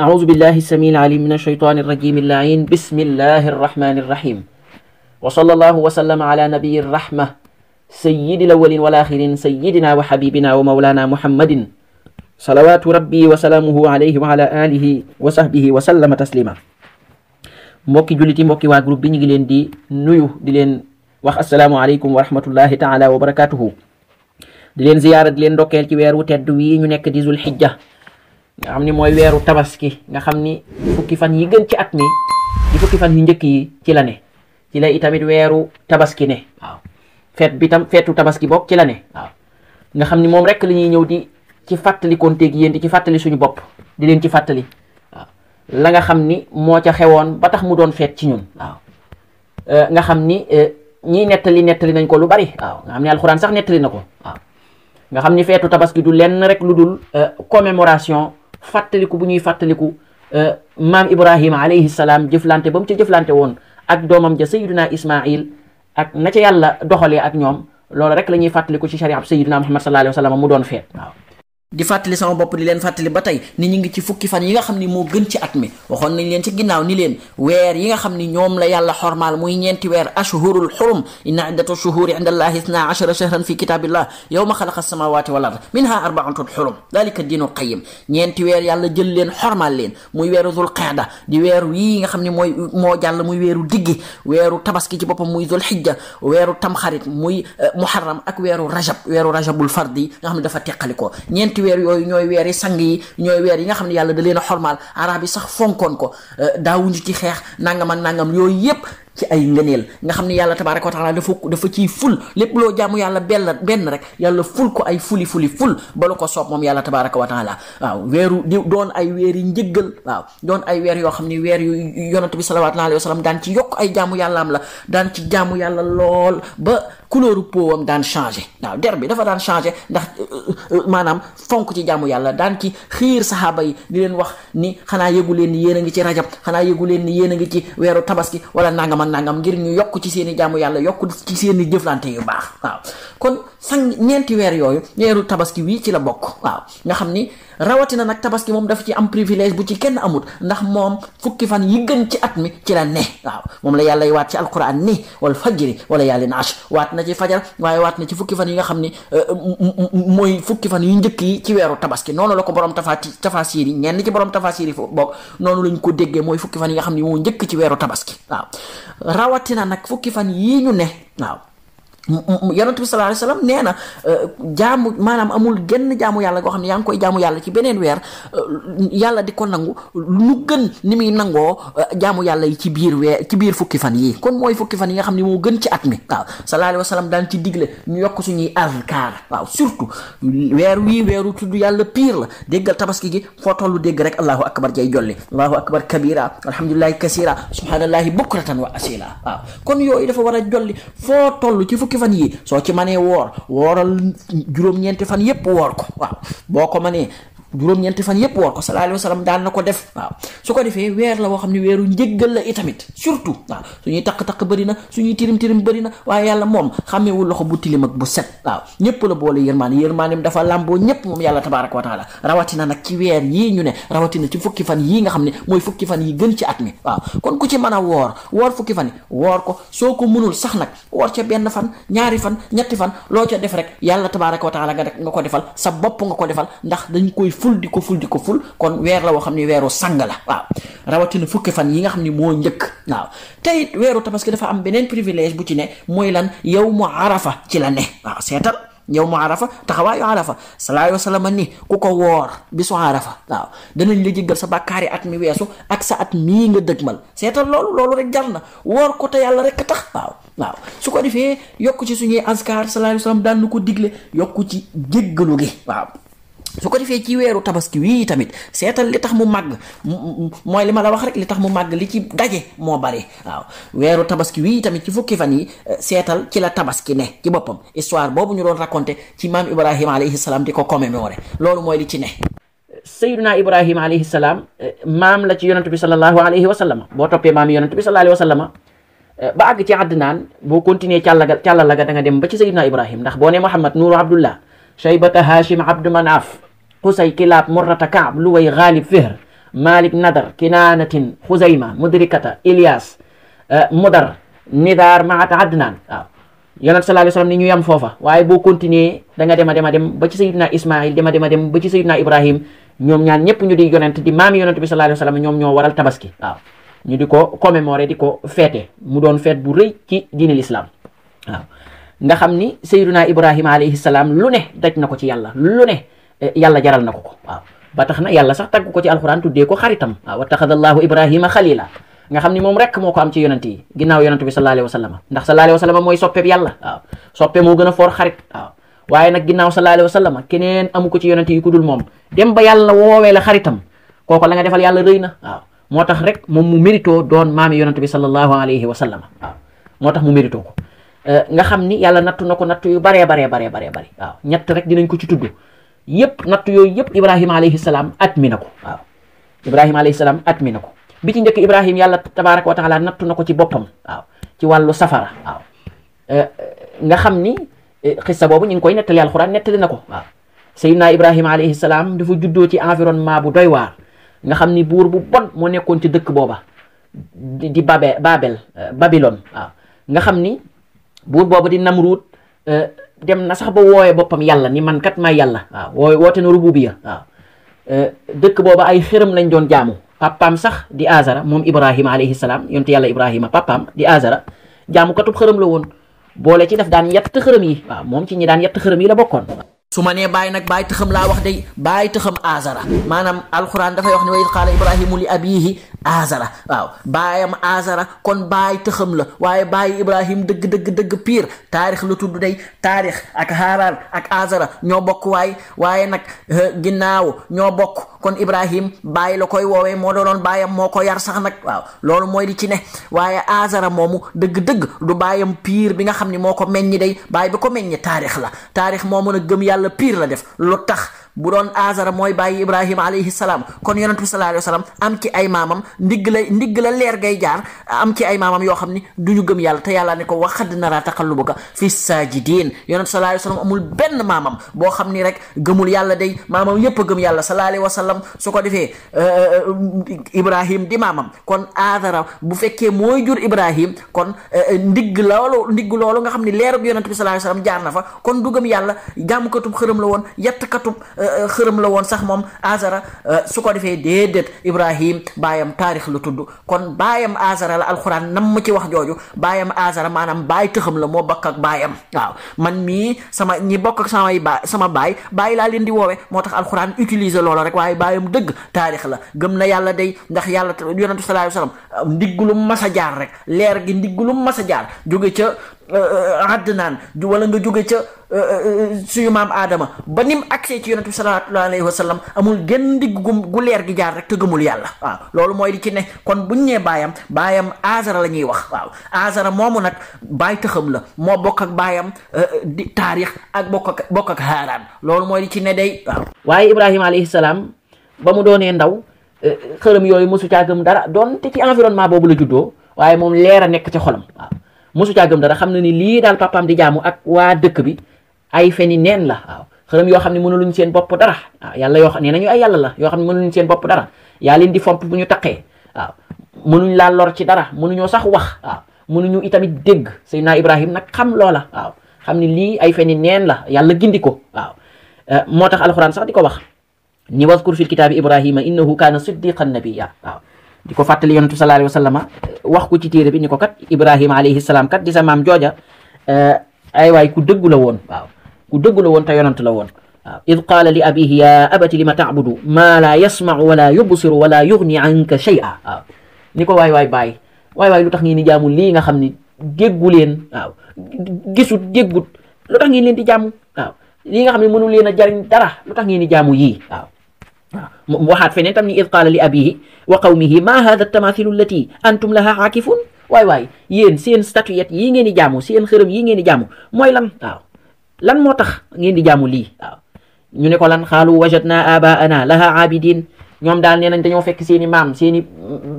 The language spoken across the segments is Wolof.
أعوذ بالله السميع العليم من الشيطان الرجيم اللعين بسم الله الرحمن الرحيم وصلى الله وسلم على نبي الرحمة سيد الأولين والآخرين سيدنا وحبيبنا ومولانا محمد صلوات ربي وسلامه عليه وعلى آله وصحبه وسلم تسليما. mbokki juliti mbokki waa groupe bi ñu ngi leen di nuyu di leen wax assalaamu aleykum wa rahmatullahi taala wa barakatuhu, di leen ziyaara di leen ndokkeel ci weeru tedd wi ñu nekk di zul hijja nga xam ni mooy weeru tabaski nga xam ni fukki fan yi gën ci at mi di fukki fan yu njëkk yi ci la ne, ci la itamit weeru tabaski ne. waaw feet bi tam feetu tabaski bokk ci la ne. waaw nga xam ni moom rek la ñuy ñëw di ci fàttali konteeg yéen di ci fàttali suñu bopp di leen ci fàttali waaw la nga xam ni moo ca xewoon ba tax mu doon feet ci ñun. waaw nga xam ni ñii nettali nañ ko lu bari. waaw nga xam ni alxuraan sax nettali na ko. waaw nga xam ni feetu tabaski du lenn rek lu dul commémoration fàttaliku bu ñuy fàttaliku maam Ibrahima alayhi salaam jëflante ba mu ca jëflante woon ak doomam ja Sayyiduna Ismail ak na ca yàlla doxalee ak ñoom loolu rek la ñuy fàttaliku ci sharia Sayyiduna Muhammad sallallahu alayhi wa sallam mu doon feet. waaw di fàttali sama bopp di leen fàttali ba tey ni ñu ngi ci fukki fan yi nga xam ni moo gën ci at mi. waxoon nañ leen ci ginnaaw ni leen weer yi nga xam ni ñoom la yàlla xormaal muy ñeenti weer ashhurul xurum inna iddatu shuhuri inda allahi isna ashara shahran fi kitabillah yawma xalaqa samawati wal ard minha arbaatun xurum dalika diinul qayyim. ñeenti weer yàlla jël leen xormaal leen muy weeru zul qeeda di weeru yii nga xam ni moo jàll muy weeru diggi, weeru tabaski ci boppam muy zul hijja, weeru tamxarit muy muharram ak weeru rajabul fardi nga xam ne dafa teqalikoo. weer yooyu ñooy weer yi sang yi, ñooy weer yi nga xam ne yàlla da leen a xormaal. arab yi sax fonkoon ko, daawuñu ci xeex nangam ak nangam yooyu yépp ci ay ngëneel nga xam ne yàlla tabaaraka wa taala dafa ciy ful lépp loo jaamu yàlla benn rek yàlla ful ko ay ful ba la ko soob moom yàlla tabaaraka wa taala. waaw weeru di doon ay weer yi njëggal, waaw doon ay weer yoo xam ne weer yu yonent bi sallallahu alayhi wa sallam daan ci yokk ay jaamu yàlla am la, daan ci jaamu yàlla lool ba couleur powam daan changé. waaw der bi dafa daan changé ndax maanaam fonk ci jaamu yàlla, daan ci xiir saxaaba yi di leen wax ni xanaa yëgu leen ni yéen a ngi ci rajab, xanaa yëgu leen ni yéen a ngi ci weeru tabaski wala nangam ngir ñu yokk ci seeni jaamu yàlla, yokk ci seeni jëflante yu baax. waaw kon ñeenti weer yooyu weeru tabaski wii ci la bokk. waaw nga xam ni rawatina nag tabaski moom dafa ci am privilège bu ci kenn amut ndax moom fukki fan yi gën ci at mi ci la ne. waaw moom la yàlla waat ci alquran ni wal fajri wala yaalin ash, waat na ci fajar waaye waat na ci fukki fan yi nga xam ni mooy fukki fan yu njëkk yi ci weeru tabaski. noonu la ko borom tafasir yi ñenn ci borom tafasir yi foofu bokk noonu lañ ko déggee, mooy fukki fan yi nga xam ni moo njëkk ci weeru tabaski. waaw rawatina nag fukki fan yii ñu ne. waaw yonent bi sallallahu alayhi wasallam nee na jaamu maanaam amul genn jaamu yàlla goo xam ne yaa ngi koy jaamu yàlla ci beneen weer yàlla di ko nangu lu gën ni muy nangoo jaamu yàlla yi ci biir fukki fan yii. kon mooy fukki fan yi nga xam ne moo gën ci at mi. waaw sallallahu alayhi wasallam daan ci digle ñu yokk suñuy azkar. waaw surtout weer wii weeru tudd yàlla pire la. déggal tabaski gi foo tollu dégg rek allahu akbar jay jolli, allahu akbar kabira alhamdulillahi kasira subhanallahi bukratan wa asila. waaw kon yooyu dafa war a jolli foo tollu ci fukki fan yi. soo ci manee wooral juróom-ñeenti fan yépp woor ko. waaw boo ko manee juróom-ñeenti fan yépp woor ko. sallallahu alayhi wa sallam daan na ko def. waaw su ko defee weer la woo xam ne weeru njëggal la itamit surtout. waaw suñuy taq-taq bëri na, suñuy tirim bëri na, waaye yàlla moom xàmmeewul loxo bu tilim ak bu set. waaw ñépp la boole yërmaaneem dafa làmboo ñépp moom yàlla tabaaraka wa taala. rawatina nag ci weer yii ñu ne, rawatina ci fukki fan yii nga xam ne mooy fukki fan yi gën ci at mi. waaw kon ku ci mën a woor fukki fan yi woor ko. soo ko mënul sax nag woor ca benn fan, ñaari fan, ñetti fan, loo ca def rek yàlla tabaaraka wa taala nga ko defal sa bopp nga ko defal ndax dañ koy ful di ko ful. kon weer la woo xam ne weeru sang la. waaw rawatina fukki fan yi nga xam ne moo njëkk. waaw tey weeru tabaski dafa am beneen privilège bu ci ne, mooy lan yawmu arafa ci la ne. waaw seetal yawmu arafa, taxawaayu arafa. sallallahu alayhi wa sallam ni ku ko woor bisu arafa waaw danañ la jéggal sa bàkkaari at mi weesu ak sa at mii nga dëgmal. seetal loolu rek jar na woor ko te yàlla rek tax. waaw su ko defee yokk ci suñuy azkar sallallahu alayhi wa sallam daan na ko digle, yokku ci jéggalu gi. waaw su ko defee ci weeru tabaski wii tamit seetal li tax mu màgg mooy li ma la wax rek, li tax mu màgg li ci daje moo bari. waaw weeru tabaski wii tamit ci fukki fan yi seetal ci la tabaski ne ci boppam. histoire boobu ñu doon raconté ci maam Ibrahima alayhi salaam di ko commémorer, loolu mooy li ci ne. sayyiduna Ibrahima alayhi salaam maam la ci yonent bi sallallahu alayhi wa sallam boo toppee maam yonent bi sallallahu alayhi wa sallam ba àgg ci Adnaan boo continuer càllala ga da nga dem ba ci sayyiduna Ibrahim ndax boo ne Muhammad nuuru Abdullah shaybata Hashim Abdu Manaf Qusay Kilaab Murrata Kaab Luway Ghalib Fihr Malik Nadar Kinaanatin Xuzayma Mudrikata Ilyas Mudar Nidar Maata Adnaan waaw yonent sallallahu alayhi wa sallam ni ñu yam foofa waaye boo continuer da nga dem ba ci sayyidina Ismaïl dem ba ci sayyidina Ibrahim ñoom ñaan ñëpp ñu di yonent di maami yonent bi sallallahu alayhi wa sallam ñoom ñoo waral tabaski waaw ñu di ko commémorer di ko feete mu doon feet bu rëy ci diine l'islam waaw nga xam ni sayyidina Ibrahima alayhi salaam lu ne daj na ko ci yàlla lu ne yàlla jaral na ko waaw ba tax na yàlla sax tagg ko ci alquran tuddee ko xaritam waaw wattaxadallahu Ibrahima xalila nga xam ni moom rek moo ko am ci yonent yi ginnaaw yonent bi sallallahu alayhi wa sallam ndax sallallahu alayhi wa sallam mooy soppe bi yàlla waaw soppe moo gën a foor xarit waaw waaye nag ginnaaw sallallahu alayhi wa sallam keneen amu ko ci yonent yi ku dul moom dem ba yàlla woowee la xaritam kooko la nga defal yàlla rëy na waaw moo tax rek moom mu mérito doon maami yonent bi sallallahu alayhi wa sallam waaw moo tax mu mérito ko nga xam ni yàlla nattu na ko nattu yu baree waaw ñett rek dinañ ko ci tudd yëpp nattu yooyu yëpp Ibrahima alayhi salaam admi na ko waaw Ibrahima alayhi salaam admi na ko bi ci njëkk Ibrahim yàlla tabaraka wa taala nattu na ko ci boppam waaw ci wàllu safara waaw nga xam ni xissa boobu ñu ngi koy nettali alxuraan nettali na ko waaw Seydina Ibrahima alayhi salaam dafa juddoo ci environnement bu doy waar nga xam ni buur bu bon moo nekkoon ci dëkk booba di Babylone waaw nga xam ni buur boobu di Namruud dem na sax ba wooye boppam yàlla ni man kat may yàlla waaw woote na rububiya waaw dëkk booba ay xërëm lañ doon jaamu papaam sax di Azara moom Ibrahima alayhi salaam yonte yàlla Ibrahima papaam di Azara jaamu katub xërëm la woon boole ci def daan yett xërëm yi waaw moom ci ñi daan yett xërëm yi la bokkoon. su ma nee bàyyi nag bàyyi tëxam laa wax day bàyyi tëxam Azara maanaam alquran dafay wax ne wa id qaala Ibrahimu li abiihi Azara waaw baayam Azara kon bàyyi tëxam la waaye bàyyi Ibrahim dëgg pire taarix la tudd day taarix ak Haaraan ak Azara ñoo bokk waaye nag ginnaaw ñoo bokk kon Ibrahim bàyyi la koy woowee moo doonoon baayam moo ko yar sax nag waaw loolu mooy di ci ne waaye Azara moomu dëgg du baayam pire bi nga xam ne moo ko meññi day bàyyi bi ko meññi taarix la taarix moo mën a gëm yàlla pire la def lu tax bu doon Azara mooy bàyyi Ibrahima alayhi salaam kon yonent bi sallallahu alayhi wa sallam am ci ay maamam ndigg la leer gay jaar am ci ay maamam yoo xam ni du ñu gëm yàlla te yàlla ne ko waxad nara taqallubaka fi saajidiin yonent sallallahu alayhi wa sallam amul benn maamam boo xam ni rek gëmul yàlla day maamam yépp a gëm yàlla sallallahu alayhi wa sallam su ko defee Ibrahim di maamam kon Azara bu fekkee mooy jur Ibrahim kon ndigg loolu nga xam ni leerub yonent bi sallallahu alayhi wa sallam jaar na fa kon du gëm yàlla jaamukatub xërëm la woon yettkatub xërëm la woon sax moom Azara su ko defee déedéet Ibrahim baayam taarix la tudd kon baayam Azara la alxuraan nam mu ci wax jooju baayam Azara maanaam baay tëxam la moo bokk ak baayam waaw man mii ñi bokk ak sama baay laa leen di woowe moo tax alxuraan utiliser loolu rek waaye baayam dëgg taarix la gëm na yàlla day ndax yàlla yonentu sallallahu alayhi wasallam ndiggulum masa jaar rek leer gi ndiggulum masa jaar jóge ca Adnaan wala nga jóge ca suñu maam Adama ba nim accès ci yonent bi sallallahu alayhi wa sallam amul genn ndigg gu leer gi jaar rek te gëmul yàlla waaw loolu mooy di ci ne kon buñ nee baayam Azara la ñuy wax waaw Azara moomu nag baay tëxam la moo bokk ak baayam di taarix ak bokk ak Haaraan loolu mooy di ci ne day waaw. waaye Ibrahima alayhi salaam ba mu doonee ndaw xërëm yooyu mosu caa gëm dara doon te ci environnement boobu la juddoo waaye moom leer a nekk ci xolam waaw. mosu caa gëm dara xam na ni lii daal papaam di jaamu ak waa dëkk bi ay feni neen la waaw xërëm yoo xam ne mënuluñ seen bopp dara waaw yàlla yoo xam ne nañu ay yàlla la yoo xam ne mënuluñ seen bopp dara yaa leen di fomp bu ñu taqee waaw mënuñ laa lor ci dara mënuñoo sax wax waaw mënuñu itamit dégg Seydina Ibrahim nag xam loola waaw xam ne lii ay feni neen la yàlla gindi ko waaw moo tax alxuraan sax di ko wax ni wazkur fil kitaabi Ibrahima innahu kaana siddiqan nabiyya waaw di ko fàttali yonent bi sallallahu alayhi wa sallam wax ko ci téere bi ni ko kat Ibrahima alayhi salaam kat di sa maam jooja ay waay ku dëggu la woon waaw ku dëggu la woon te yonent la woon waaw id qaala li abihi ya abati lima ta'budu ma la yasma'u wala yubsiru wala yughni anka shay'a waaw ni ko waay baay lu tax ngeen di jaamu lii nga xam ni déggu leen waaw gisut déggut lu tax ngeen leen di jaamu waaw lii nga xam ne mënu leen a jariñ dara lu tax ngeen di jaamu yii waaw mu waxaat feneen tam ni id qaala li abihi wa qawmihi ma hada tamathilu allati antum laha aakifun waay yéen seen statuette yii ngeen di jaamu seen xërëm yii ngeen di jaamu mooy lan waaw lan moo tax ngeen di jaamu lii waaw ñu ne ko lan xaalu wajadna abaana laha abidin ñoom daal nee nañ dañoo fekk seeni maam seeni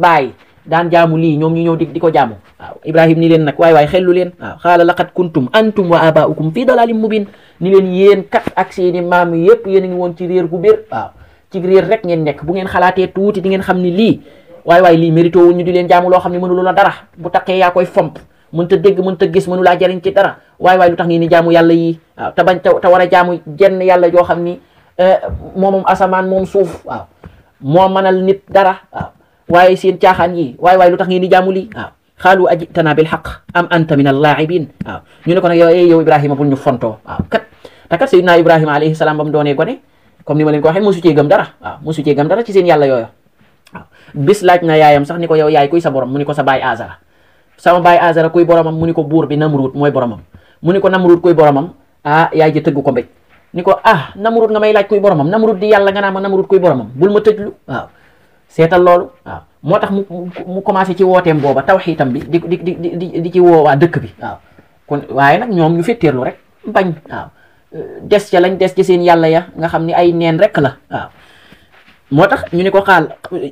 baay daan jaamu lii ñoom ñu ñëw di ko jaamu waaw Ibrahim ni leen nag waay xellu leen waaw xaala laqad kuntum antum wa abaukum fi dalalin mubin ni leen yéen kat ak seeni maam yépp yéen a ngi woon ci réer gu bér waaw ci réer rek ngeen nekk bu ngeen xalaatee tuuti di ngeen xam ni lii waay lii mérito wu ñu di leen jaamu loo xam ne mënulu la dara bu taqee yaa koy fomp mënta dégg mënta gis mënu laa jariñ ci dara waay lu tax ngeen ni jaamu yàlla yi waaw te bañ te war a jaamu jenn yàlla joo xam ni moom asamaan moom suuf waaw moo mënal nit dara waaw waaye seen caaxaan yi waay lu tax ngeen di jaamu lii waaw xaalu ajitana bil haqq am anta min al-laa'ibin waaw ñu ne ko nag yow Ibrahima bul ñu fontoo waaw kat te kat Seydina Ibrahima alayhi salaam ba mu doonee gone comme ni ma leen ko waxee mosu cee gëm dara waaw mosu cee gëm dara ci seen yàlla yooyu waaw bis laaj na yaayam sax ni ko yow yaay kuy sa borom mu ni ko sa baay Azara sama baay Azara kuy boromam mu ni ko buur bi Namrud mooy boromam mu ni ko Namrud kuy boromam yaay ji tëgg ko mbéj ni ko Namrud nga may laaj kuy boromam Namrud di yàlla nga naa ma Namrud kuy boromam bul ma tëjlu waaw seetal loolu waaw moo tax mu commencé ci wooteem booba tawxiitam bi di ci woo waa dëkk bi waaw kon waaye nag ñoom ñu fetteerlu rek bañ waaw des ca lañ des ci seen yàlla ya nga xam ni ay neen rek la waaw moo tax ñu ne ko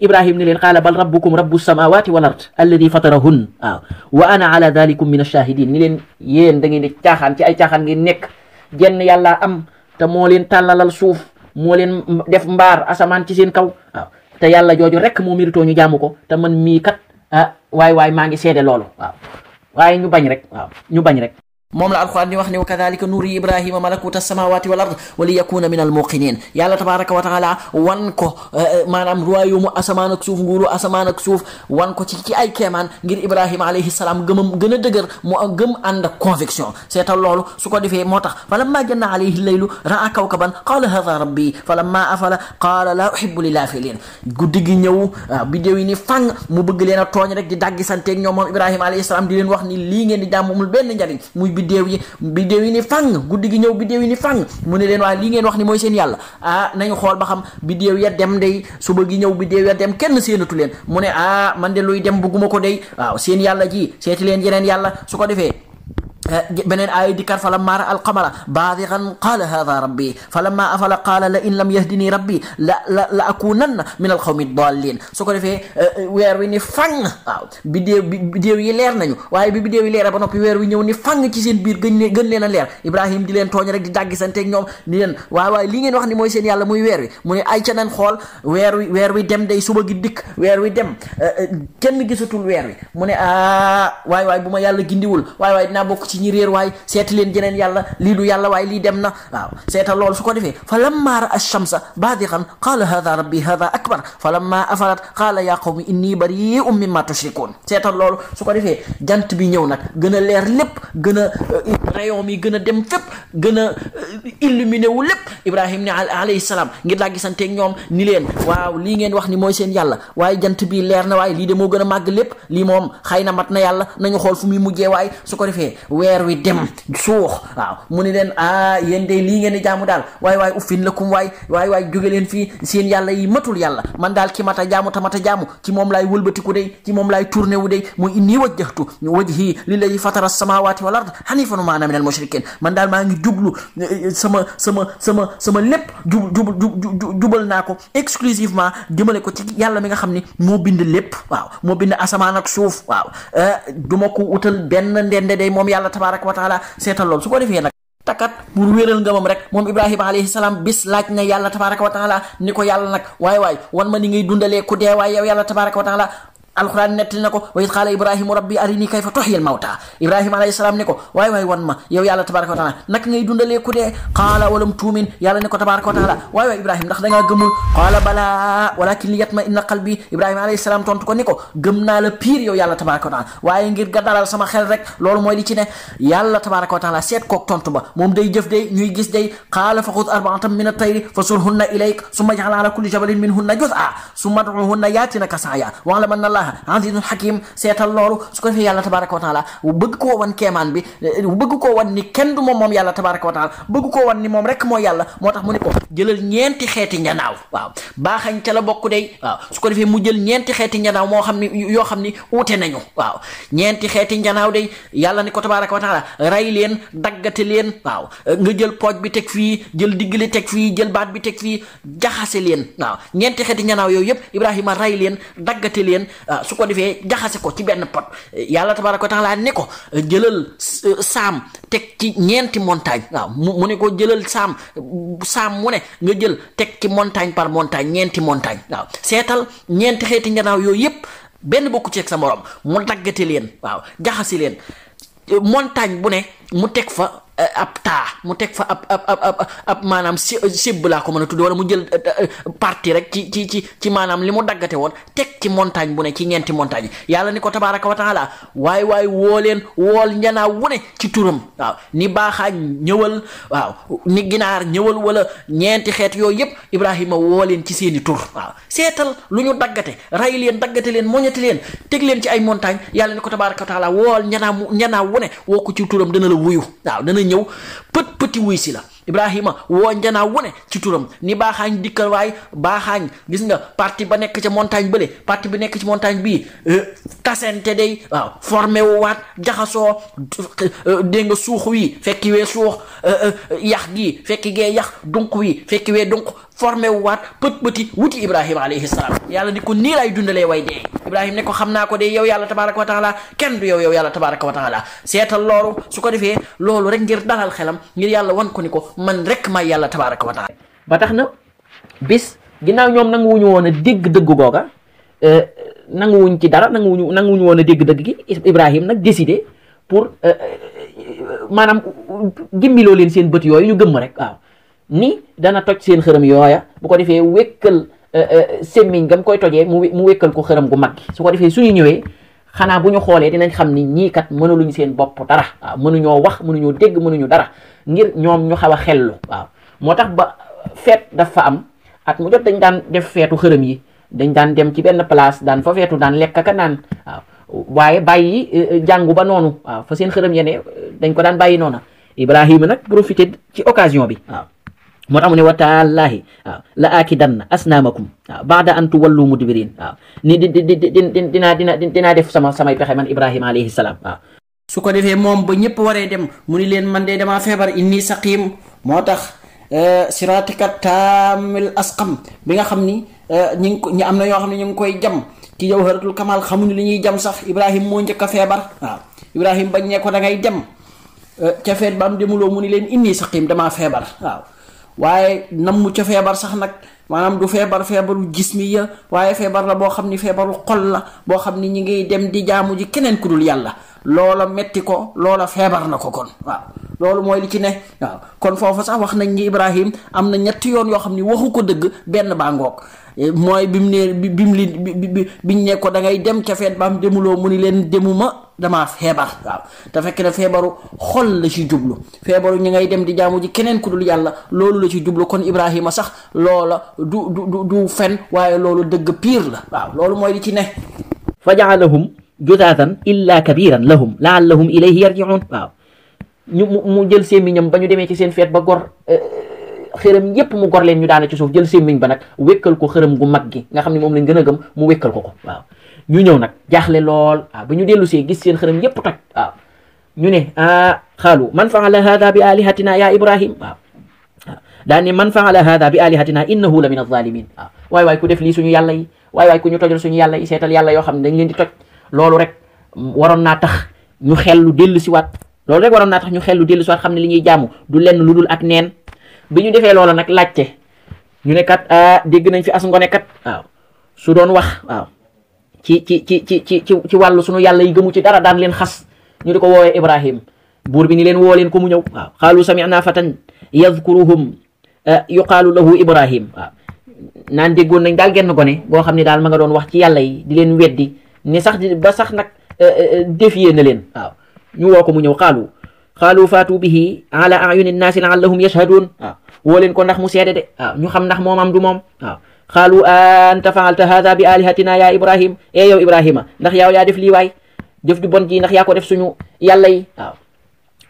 Ibrahim ni leen qaala bal rabbukum rabbu samawati wal ard alladi fatarahun waaw wa ana ala dalikum min ash-shahidin ni leen yéen da ngeen di caaxaan ci ay caaxaan ngeen nekk jenn yàlla am te moo leen tàllalal suuf moo leen def mbaar asamaan ci seen kaw waaw te yàlla jooju rek moo méritoo ñu jaamu ko te man mii kat waay maa ngi seede loolu waaw waaye ñu bañ rek waaw ñu bañ rek moom la alquran di wax ne wa kadhalika nuri ibrahima malakuta samawati wal ard wa li yakuna min al muqinin yàlla tabaraka wa taala wan ko maanaam royaume asamaan ak suuf nguuru asamaan ak suuf wan ko ci ay keemaan ngir ibrahima alayhi salaam gëmam gën a dëgër mu gëm ànd ak conviction seetal loolu su ko defee moo tax falamma janna alayhi laylu raa kawkaban qala hadha rabbi falamma afala qala la uhibbu lil afilin guddi gi ñëw bidéew yi ni fang mu bëgg leen a tooñ rek di daggi santeeg ñoom moom ibrahima alayhi salaam di leen wax ni lii ngeen di jàmm amul benn njariñ muy bidéew yi ni fang guddi gi ñëw bidéew yi ni fang mu ne leen waaye lii ngeen wax ni mooy seen yàlla nañu xool ba xam bidéew ya dem day suba gi ñëw bidéew ya dem kenn séenatu leen mu ne man de luy dem bugguma ko day waaw seen yàlla ji seeti leen yeneen yàlla su ko defee beneen aaya dikkaat falammaa ra'a al-qamara baazighan qaala haadhaa rabbii falammaa afala qaala la in lam yahdinii rabbii la akuunanna min al-qawmi ad-daalliin su ko defee weer wi ni fang waaw bidéew yi leer nañu waaye bi bidéew yi leer ba noppi weer wi ñëw ni fang ci seen biir gën leen a leer Ibrahim di leen tooñ rek di dàggisanteeg ñoom ni leen waaye lii ngeen wax ni mooy seen yàlla muy weer wi mu ne ay ca nañ xool weer wi dem day suba gi dikk weer wi dem kenn gisatul weer wi mu ne waay bu ma yàlla gindiwul waay dinaa bokk ci ñi réer waay seeti leen jeneen yàlla lii du yàlla waaye lii dem na waaw seetal loolu su ko defee fa lamma ra'a ash-shamsa baazighan qaala haadha rabbi haadha akbar fa lamma afalat qaala yaa qawmi inni bari'un mimma tushrikun seetal loolu su ko defee jant bi ñëw nag gën a leer lépp gën a rayon mi gën a dem fépp gën a illuminé wu lépp Ibrahim ne alayhi salaam ngir laa gisanteeg ñoom ni leen waaw lii ngeen wax ni mooy seen yàlla waaye jant bi leer na waaye lii de moo gën a màgg lépp lii moom xëy na mat na yàlla nañu xool fu muy mujjee waaye su ko defee weer wi dem suux waaw mu ni leen yéen de lii ngeen di jaamu daal waay uffin lakum waay jóge leen fii seen yàlla yi matul yàlla man daal ki mata jaamu tamata jaamu ci moom laay wëlbatiku day ci moom laay tourné wu day muy inni wajjahtu wajhi lillazi fatara samawati wal ard hanifan ma ana minal mushrikin man daal maa ngi jublu sama lépp jubal naa ko exclusivement jëmale ko ci yàlla mi nga xam ni moo bind lépp waaw moo bind asamaan ak suuf waaw duma ko utal benn ndende day moom yàlla tabaraka wa taala seetal loolu su ko defee nag takat pour wéral nga moom rek moom Ibrahima alayhi salaam bis laaj na yàlla tabaraka wa taala ni ko yàlla nag waay wan ma ni ngay dundalee ku dee waay yow yàlla tabaraka wa taala alquran nettali na ko wa id qaala ibrahimu rabbi arini kayfa tuhyil mawta Ibrahima alayhi salaam ne ko waay wan ma yow yàlla tabaraka wa taala naka ngay dundalee ku dee qaala walam tuumin yàlla ne ko tabaraka wa taala waay Ibrahima ndax da ngaa gëmul qaala balaa walakin li yatma'inna qalbi Ibrahima alayhi salaam tontu ko ni ko gëm naa la pire yow yàlla tabaraka wa taala waaye ngir ga dalal sama xel rek loolu mooy li ci ne yàlla tabaraka wa taala seet kook tontu ba moom day jëf day ñuy gis day qaala fa xud arba'atan min at-tayri fasurhunna ilayk summa ij'al ala kulli jabalin minhunna juz'an summa ud'uhunna yaatinaka sa'yan wa'lam anna allaha azizun hakim seetal loolu su ko defee yàlla tabaraka wa taala bëgg koo wan keemaan bi bëgg koo wan ni kenn du moom yàlla tabaraka wa taala bëgg koo wan ni moom rek mooy yàlla moo tax mu ne ko jëlal ñeenti xeeti njanaaw waaw baaxañ ca la bokk day waaw su ko defee mu jël ñeenti xeeti njanaaw moo xam ni yoo xam ni uute nañu waaw ñeenti xeeti njanaaw day yàlla ni ko tabaraka wa taala ray leen daggate leen waaw nga jël pooj bi teg fii jël digg li teg fii jël baat bi teg fii jaxase leen waaw ñeenti xeeti njanaaw yooyu yëpp Ibrahima ray leen daggate leen su ko defee jaxase ko ci benn pot yàlla tabaraka wa taala ne ko jëlal saam teg ci ñeenti montagne waaw mu ne ko jëlal saam mu ne nga jël teg ci montagne par montagne ñeenti montagne waaw seetal ñeenti xeeti njanaaw yooyu yëpp benn bokku ci ak sa morom mu daggate leen waaw jaxase leen montagne bu ne mu teg fa ab taa mu teg fa ab maanaam sébb laa ko mën a tudd wala mu jël partie rek ci maanaam li mu daggate woon teg ci montagne bu ne ci ñeenti montagne yi yàlla ni ko tabaraka wa taala waay wool njanaaw wu ne ci turam waaw ni baaxaañ ñëwal waaw ni ginaar ñëwal wala ñeenti xeet yooyu yëpp Ibrahima woo leen ci seeni tur waaw seetal lu ñu daggate ray leen daggate leen moñati leen teg leen ci ay montagne yàlla ni ko tabaraka wa taala wool njanaaw wu ne woo ko ci turam dana la wuyu waaw dana ñëw pëti wuy si la Ibrahima woo njanaaw wu ne ci turam ni baaxaañ dikkal waay baaxaañ gis nga parti ba nekk ca montagne bële parti bi nekk ci montagne bii tasente day waaw formé wu waat jaxasoo dégg nga suux wi fekki wee suux yax gii fekki gee yax dunq wi fekki wee dunq formé wu waat pëti wuti Ibrahima alayhi salaam yàlla ni ko nii lay dundalee way dee Ibrahima ne ko xam naa ko de yow yàlla tabaraka wa taala kenn du yow yàlla tabaraka wa taala seetal loolu su ko defee loolu rek ngir dalal xelam ngir yàlla wan ko ni ko man rek may yàlla tabaraka wa taala ba tax na bis ginnaaw ñoom nanguwuñu woon a dégg dëgg googa nanguwuñ ci dara nanguwuñu woon a dégg dëgg gi Ibrahima nag décidé pour maanaam gimmiloo leen seen bët yooyu ñu gëmm rek waaw ni dana toj seen xërëm yooya bu ko defee wékkal semmiñ gam koy tojee mu wékkal ko xërëm gu mag gi su ko defee suñu ñëwee xanaa bu ñu xoolee dinañ xam ni ñii kat mënuluñ seen bopp dara waaw mënuñoo wax mënuñoo dégg mënuñu dara ngir ñoom ñu xaw a xellu waaw moo tax ba feet dafa am at mu jot dañ daan def feetu xërëm yi dañ daan dem ci benn place daan fa feetu daan lekk ka naan waaw waaye bàyyi jàngu ba noonu waaw fa seen xërëm yene dañ ko daan bàyyi noona Ibrahima nag profité ci occasion bi waaw moo tax mu ne wa taalaahi waaw la aakidanna asnaamakum waaw baada an tuwallu mudbirin waaw ni dinaa def samay pexe man Ibrahima alayhi salaam waaw su ko defee moom ba ñëpp waree dem mu ni leen man de damaa feebar inni saqim moo tax siratika taamil asqam bi nga xam ni ñi am na ñoo xam ne ñu ngi koy jam ci jawharatul kamal xamuñu li ñuy jam sax Ibrahima moo njëkk a feebar waaw Ibrahima bañ ne ko da ngay dem ca feet ba am demuloo mu ni leen inni saqim damaa feebar waaw waaye nam mu ca feebar sax nag maanaam du feebaru jismiya waaye feebar la boo xam ni feebaru xol la boo xam ni ñi ngi dem di jaamu ji keneen ku dul yàlla loola metti ko loola feebar na ko kon waaw loolu mooy li ci ne waaw kon foofu sax wax nañ ni Ibrahim am na ñetti yoon yoo xam ni waxu ko dëgg benn baa ngoog mooy biñ ne ko da ngay dem ca feet ba am demuloo mu ni leen demuma damaa feebar waaw te fekk na feebaru xol la ci jublu feebaru ñi ngay dem di jaamu ji keneen ku dul yàlla loolu la ci jublu kon Ibrahima sax loola du fen waaye loolu dëgg pire la waaw loolu mooy li ci ne fa jaalahum judaatan illa kabiran lahum laallahum ilayhi yarjiun waaw mu jël sémmiñam ba ñu demee ci seen feet ba gor xërëm yépp mu gor leen ñu daana ci suuf jël sémmiñ ba nag wékkal ko xërëm gu mag gi nga xam ne moom lañ gën a gëm mu wékkal ko waaw ñu ñëw nag jaaxle lool waaw ba ñu dellu see gis seen xërëm yépp toj waaw ñu ne xaalu man faala hada bi alihatina ya Ibrahim waaw daa ne man faala hada bi alihatina innahu la min alzalimin waaw waay ku def lii suñu yàlla yi waay ku ñu tojal suñu yàlla yi seetal yàlla yoo xam ne dañ leen di toj loolu rek waroon naa tax ñu xellu dellu si waat loolu rek waroon naa tax ñu xellu dellu si waat xam ne li ñuy jaamu du lenn lu dul ak neen bi ñu defee loolu nag laajte ñu ne kat dégg nañ fi as ngone kat waaw su doon wax waaw ci wàllu suñu yàlla yi gëmu ci dara daan leen xas ñu di ko woowee Ibrahim buur bi ni leen woo leen ko mu ñëw waaw qaalu sami'na fatan yadhkuruhum yuqaalu lahu Ibrahim waaw naan déggoon nañ daal genn gone goo xam ne daal ma nga doon wax ci yàlla yi di leen weddi ni sax ba sax nag défier na leen waaw ñu woo ko mu ñëw qaalu faatu bihi ala ayuni nnaasi laallahum yashhadun waaw woo leen ko ndax mu seede de waaw ñu xam ndax moom am du moom waaw qaalu anta faalta hada bi alihatina ya Ibrahim yow Ibrahima ndax yow yaa def lii waay jëf ju bon ji ndax yaa ko def suñu yàlla yi waaw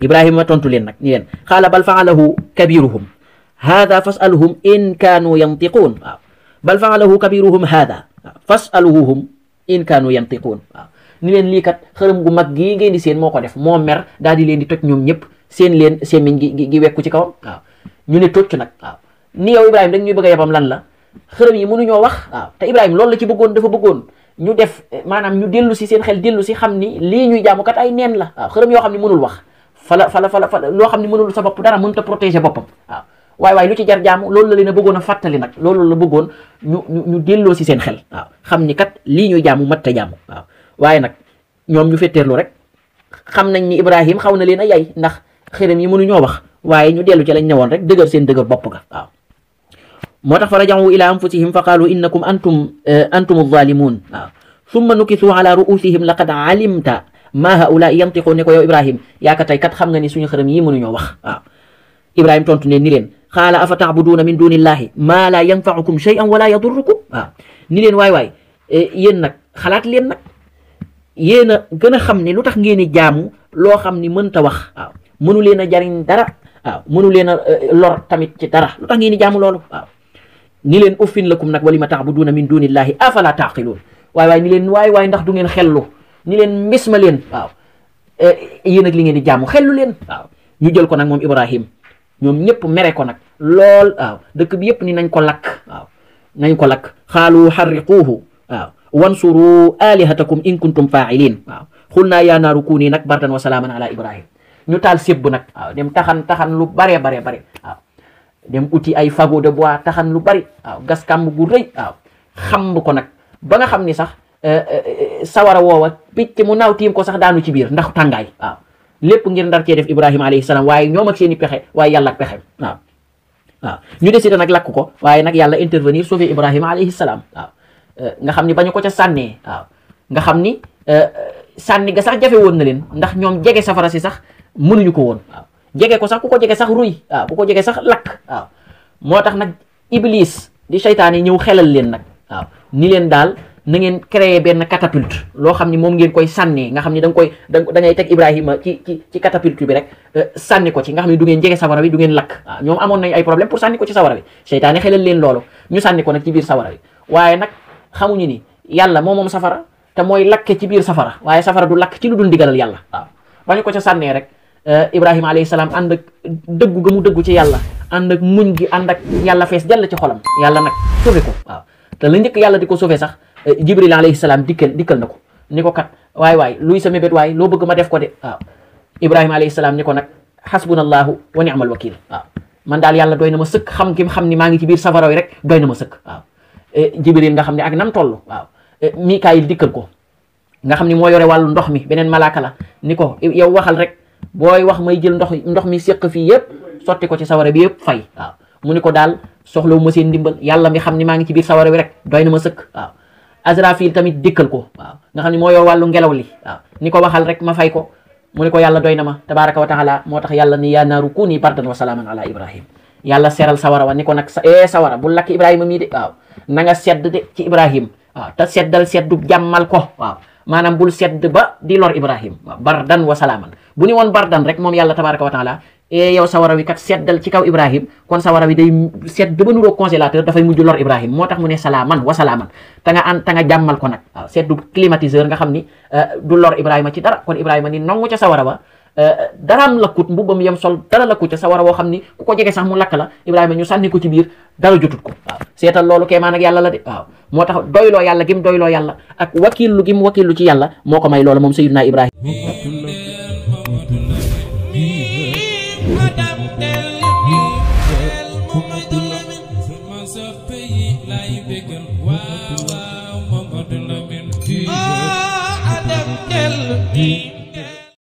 Ibrahima tontu leen nag ni leen qaala bal faalahu kabiruhum hada fasaluhum in kaanu yantiquun waaw bal faalahu kabiruhum hada fasaluhum in kaanu yantiquun waaw ni leen lii kat xërëm gu mag gii ngeen di seen moo ko def moo mer daal di leen di toj ñoom ñëpp seen leen semmiñ gi wekku ci kawam waaw ñu ne tocc nag waaw ni yow Ibrahima dag ñuy bëgg a yebam lan la xërëm yi mënuñoo wax waaw te Ibrahima loolu la ci bëggoon dafa bëggoon ñu def maanaam ñu dellu si seen xel dellu si xam ni lii ñuy jaamu kat ay neen la waaw xërëm yoo xam ne mënul wax fala loo xam ne mënul sa bopp dara mënut a protéger boppam waaw waaye lu ci jar jaamu loolu la leen a bëggoon a fàttali nag loolu la bëggoon ñu delloo si seen xel waaw xam ni kat lii ñuy jaamu mat ta jaamu waaw waaye nag ñoom ñu fetteerlu rek xam nañ ni Ibrahim xaw na leen a yay ndax xërëm yi mënuñoo wax waaye ñu dellu ci lañ newoon rek dëgër seen dëgër bopp ga waaw moo tax fa rajacu ila anfusihim fa qaalu innakum antum alzalimun waaw summa nukisu ala ruusihim laqad alimta ma haulaai yantiqu ne ko yow Ibrahim yaaka tey kat xam nga ni suñu xërëm yi mënuñoo wax waaw Ibrahim tontu ne ni leen qaala afa tacbuduuna min dunillahi ma la yanfacukum shay'an wala yadurrukum waaw ni leen waay yéen nag xalaat leen nag yéen a gën a xam ne lu tax ngeen di jaamu loo xam ni mënta wax waaw mënu leen a jariñ dara waaw mënu leen a lor tamit ci dara lu tax ngeen di jaamu loolu waaw ni leen uffin lakum nag walima taabuduuna min dunillahi afala taqiluun waay ni leen waay ndax du ngeen xellu ni leen mbis ma leen waaw yéen ak li ngeen di jaamu xellu leen waaw ñu jël ko nag moom Ibrahim ñoom ñëpp mere ko nag lool waaw dëkk bi yëpp ni nañ ko lakk waaw nañ ko lakk xaalu xarriquuhu waaw wansuru alihatakum in kuntum faa'ilin waaw xul naa yaa naaru kuuni nag bardan wa salaaman ala Ibrahim ñu taal sébb nag waaw dem taxan lu bare waaw dem uti ay fagot de bois taxan lu bari waaw gas kàmb gu rëy waaw xamb ko nag ba nga xam ni sax sawara woowa picc mu naaw tiim ko sax daanu ci biir ndax tàngaay waaw lépp ngir ndar cee def Ibrahima alayhi salaam waaye ñoom ak seen i pexe waaye yàlla ak pexem waaw ñu décidé nag lakk ko waaye nag yàlla intervenir sauver Ibrahima alayhi salaam waaw nga xam ni bañu ko ca sànnee waaw nga xam ni sànni ga sax jafe woon na leen ndax ñoom jege safara si sax mënuñu ko woon waaw jege ko sax ku ko jege sax ruy waaw ku ko jege sax lakk waaw moo tax nag Iblis di seytaane ñëw xelal leen nag waaw ni leen daal na ngeen créer benn catapulte loo xam ni moom ngeen koy sànnee nga xam ni da ngay teg Ibrahima ci catapulte bi rek sànni ko ci nga xam ni du ngeen jege sawara bi du ngeen lakk waaw ñoom amoon nañ ay problème pour sànni ko ci sawara bi seytaane xelal leen loolu ñu sànni ko nag ci biir sawara bi waaye nag xamuñu ni yàlla moom safara te mooy lakke ci biir safara waaye safara du lakk ci lu dul ndigalal yàlla waaw bañu ko ca sànnee rek Ibrahima alayhi salaam ànd ak dëggu ga mu dëggu ci yàlla ànd ak muñ gi ànd ak yàlla fees jàll ci xolam yàlla nag sauvé ko waaw te la njëkk yàlla di ko sauvé sax Jibril alayhi salaam dikkal na ko ni ko kat waay luy sa mébét waay loo bëgg ma def ko de waaw Ibrahima alayhi salaam ni ko nag xasbunallahu wa ni'mal wakil waaw man daal yàlla doy na ma sëkk xam ni maa ngi ci biir safara yi rek doy na ma sëkk waaw Jibril nga xam ne ak nam toll waaw Mikaayil dikkal ko nga xam ni moo yore wàllu ndox mi beneen malaaka la ni ko yow waxal rek booy wax may jël ndox mi séq fii yëpp sotti ko ci sawara bi yëpp fay waaw mu ni ko daal soxlawu ma seen ndimbal yàlla mi xam ni maa ngi ci biir sawara bi rek doy na ma sëkk waaw Azrafil tamit dikkal ko waaw nga xam ni moo yor wàllu ngelaw li waaw ni ko waxal rek ma fay ko mu ni ko yàlla doy na ma tabaraka wa taala moo tax yàlla ni yaa naaru kuuni bardan wa salaaman ala Ibrahim yàlla seral sawara wa ni ko nag sawara bu lakk Ibrahima mii de waaw na nga sedd de ci Ibrahim waaw te seddal seddu jàmmal ko waaw maanaam bul sedd ba di lor Ibrahim waaw bardan wa salaaman bu ni woon bardan rek moom yàlla tabaraka wa taala yow sawara wi kat seddal ci kaw Ibrahim kon sawara wi day sedd ba nuroo congélateur dafay mujj lor Ibrahim moo tax mu ne salaaman wa salaaman te nga jàmmal ko nag waaw seddu climatiseur nga xam ni du lor Ibrahima ci dara kon Ibrahima ni nongu ca sawara wa daraam lakkut mbubbam yam sol dara lakkut ca sawara woo xam ni ku ko jege sax mu lakk la Ibrahima ñu sànni ko ci biir dara jotut ko waaw seetal loolu kéemaan ak yàlla la de waaw moo tax doyloo yàlla gim doyloo yàlla ak wakiilu gim wakiilu ci yàlla moo ko may loolu moom Sayyidina Ibrahima Adam